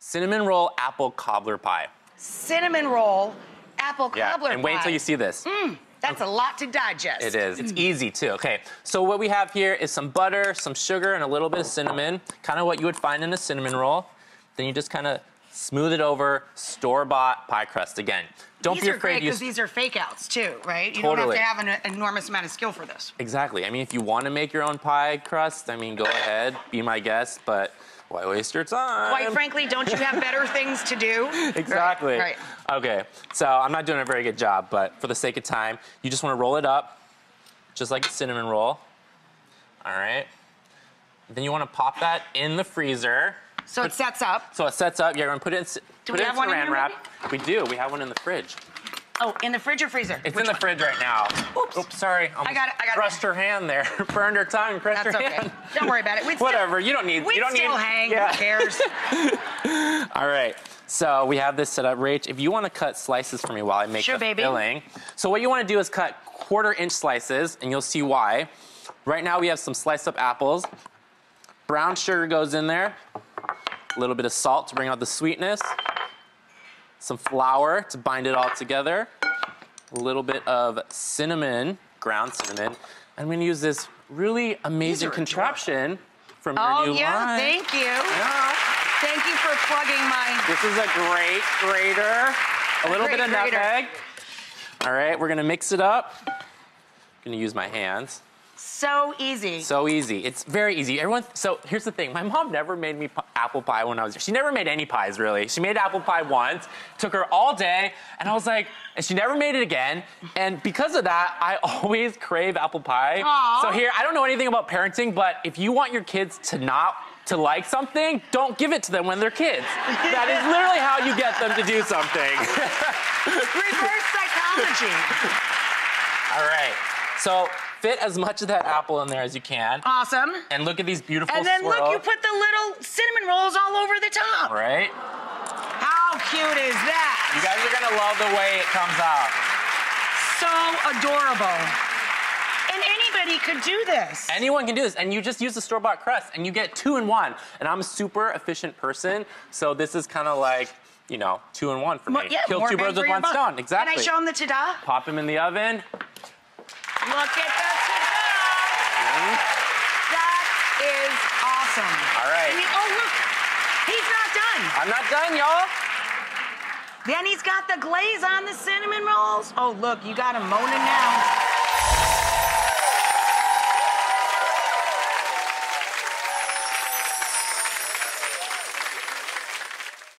cinnamon roll apple cobbler pie. Cinnamon roll apple cobbler pie. And wait until you see this. That's a lot to digest. It is. It's easy, too. Okay, so what we have here is some butter, some sugar, and a little bit of cinnamon, kind of what you would find in a cinnamon roll. Then you just kind of smooth it over store-bought pie crust again. Don't be afraid to use... These are great because these are fake-outs, too, right? You Totally. don't have to have an enormous amount of skill for this. Exactly. I mean, if you want to make your own pie crust, I mean, go ahead, be my guest, but why waste your time? Quite frankly, don't you have better things to do? Exactly. Right. Okay, so I'm not doing a very good job, but for the sake of time, you just want to roll it up, just like a cinnamon roll. All right. Then you want to pop that in the freezer. So it sets up. So it sets up. You're going to put it in, saran wrap. We do. We have one in the fridge. Oh, in the fridge or freezer? It's in the fridge right now. Oops, sorry. I got it. Crushed her hand there. Burned her tongue. Crushed her hand. Don't worry about it. Whatever. You don't need. We'd still hang. Yeah. Who cares? All right. So we have this set up. Rach, if you want to cut slices for me while I make the filling. So what you want to do is cut 1/4-inch slices, and you'll see why. Right now we have some sliced up apples. Brown sugar goes in there. A little bit of salt to bring out the sweetness. Some flour to bind it all together. A little bit of cinnamon, ground cinnamon. I'm going to use this really amazing contraption from your new line. Thank you. Yeah. Thank you for plugging my... This is a great grater. A little bit of nutmeg. All right, we're going to mix it up. I'm going to use my hands. So easy. So easy. It's very easy. So here's the thing. My mom never made me apple pie when I was here. She never made any pies, really. She made apple pie once. Took her all day. And I was like, and she never made it again. And because of that, I always crave apple pie. Aww. So here, I don't know anything about parenting, but if you want your kids to like something, don't give it to them when they're kids. That is literally how you get them to do something. Reverse psychology. All right. So fit as much of that apple in there as you can. Awesome. And look at these beautiful swirls. And then look, you put the little cinnamon rolls all over the top. Right. How cute is that? You guys are gonna love the way it comes out. So adorable. And anybody could do this. Anyone can do this, and you just use the store-bought crust, and you get 2 in 1. And I'm a super efficient person, so this is kind of like, you know, 2 in 1 for me. Yeah, kill 2 birds with 1 stone. Exactly. Can I show them the ta-da? Pop them in the oven. Look at the ta-da! That is awesome. All right. I mean, oh, look. He's not done. I'm not done, y'all. Then he's got the glaze on the cinnamon rolls. Oh, look, you got him moaning now.